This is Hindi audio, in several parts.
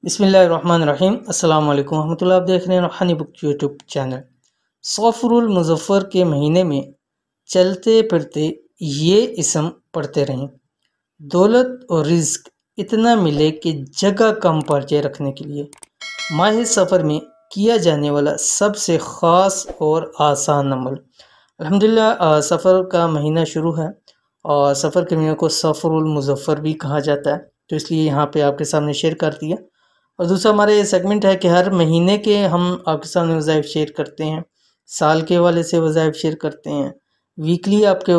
बिस्मिल्लाहिर्रहमानिर्रहीम अस्सलाम वालेकुम रहमतुल्लाह। आप देख रहे हैं रूहानी बुक यूट्यूब चैनल। सौफरुल मुज़फ़्फ़र के महीने में चलते फिरते ये इसम पढ़ते रहें। दौलत और रिज़्क इतना मिले कि जगह कम पड़ जाए रखने के लिए। माह सफ़र में किया जाने वाला सबसे ख़ास और आसान अमल। अल्हम्दुलिल्लाह सफ़र का महीना शुरू है और सफ़र के महीने को सफ़रुल मुज़फ़्फ़र भी कहा जाता है, तो इसलिए यहाँ पे आपके सामने शेयर कर दिया। और दूसरा हमारा ये सेगमेंट है कि हर महीने के हम आपके सामने वज़ाइफ शेयर करते हैं, साल के हवाले से वज़ाइफ शेयर करते हैं, वीकली आपके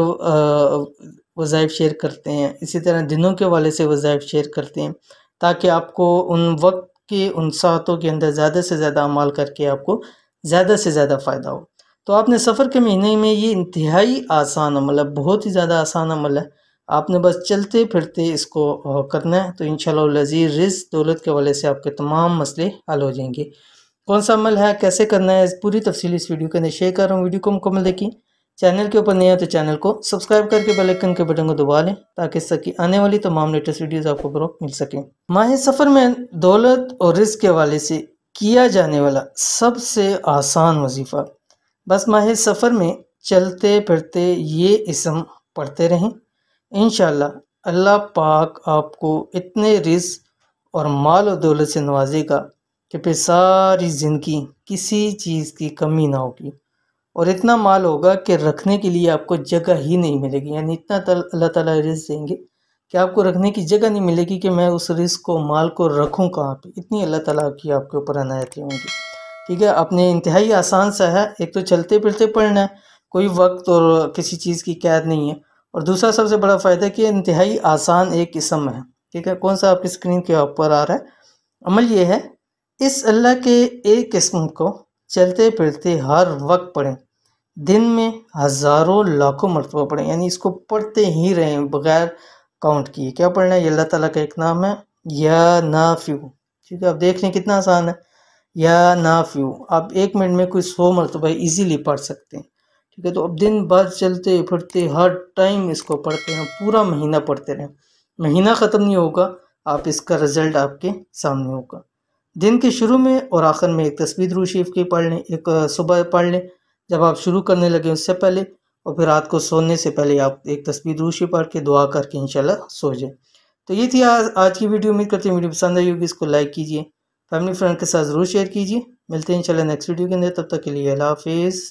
वज़ाइफ शेयर करते हैं, इसी तरह दिनों के हवाले से वज़ाइफ शेयर करते हैं, ताकि आपको उन वक्त के उन सातों के अंदर ज़्यादा से ज़्यादा अमाल करके आपको ज़्यादा से ज़्यादा फ़ायदा हो। तो आपने सफ़र के महीने में ये इंतहाई आसान अमल है, बहुत ही ज़्यादा आसान अमल है। आपने बस चलते फिरते इसको करना है, तो इंशाअल्लाह लज़ीज़ रिज़्क दौलत के हवाले से आपके तमाम मसले हल हो जाएंगे। कौन सा अमल है, कैसे करना है, पूरी तफसील इस वीडियो के अंदर शेयर कर रहा हूँ। वीडियो को मुकम्मल देखिए। चैनल के ऊपर नहीं है तो चैनल को सब्सक्राइब करके बेल आइकन के बटन को दबा लें, ताकि इस की आने वाली तमाम लेटेस्ट वीडियोज़ आपको बरोक्त मिल सकें। माह सफ़र में दौलत और रिज़्क के हवाले से किया जाने वाला सबसे आसान वजीफ़ा, बस माह सफ़र में चलते फिरते ये इसम पढ़ते रहें। इंशाअल्लाह अल्लाह पाक आपको इतने रिज़्क और माल और दौलत से नवाजेगा कि फिर सारी ज़िंदगी किसी चीज़ की कमी ना होगी, और इतना माल होगा कि रखने के लिए आपको जगह ही नहीं मिलेगी। यानी इतना अल्लाह ताला रिज़्क देंगे कि आपको रखने की जगह नहीं मिलेगी कि मैं उस रिज़्क को, माल को रखूँ कहाँ पे। इतनी अल्लाह ताला की आपके ऊपर अनायतें होंगी। ठीक है, अपने इंतहाई आसान सा है। एक तो चलते फिरते पढ़ना है, कोई वक्त और किसी चीज़ की कैद नहीं है, और दूसरा सबसे बड़ा फ़ायदा कि इंतहाई आसान एक इसम है। ठीक है, कौन सा आपकी स्क्रीन के ऊपर आ रहा है। अमल ये है, इस अल्लाह के एक इसम को चलते फिरते हर वक्त पढ़ें, दिन में हज़ारों लाखों मरतबा पढ़ें, यानी इसको पढ़ते ही रहें बग़ैर काउंट किए। क्या पढ़ना है, ये अल्लाह ताला का एक नाम है, या नाफ़िउ। ठीक है, आप देख लें कितना आसान है, या नाफ़िउ। आप 1 मिनट में कोई 100 मरतबा ईज़िली पढ़ सकते हैं। ठीक है, तो अब दिन भर चलते फिरते हर टाइम इसको पढ़ते हैं, पूरा महीना पढ़ते रहें, महीना ख़त्म नहीं होगा, आप इसका रिज़ल्ट आपके सामने होगा। दिन के शुरू में और आखिर में एक तस्बीह दुरूद शरीफ की पढ़ लें, एक सुबह पढ़ लें जब आप शुरू करने लगे उससे पहले, और फिर रात को सोने से पहले आप एक तस्बीह दुरूद शरीफ पढ़ के दुआ करके इंशाल्लाह सो जाए। तो ये थी आज की वीडियो। उम्मीद करती हूँ वीडियो पसंद आई होगी। इसको लाइक कीजिए, फैमिली फ्रेंड के साथ ज़रूर शेयर कीजिए। मिलते हैं इंशाल्लाह नेक्स्ट वीडियो के अंदर, तब तक के लिए अल्लाह हाफिज़।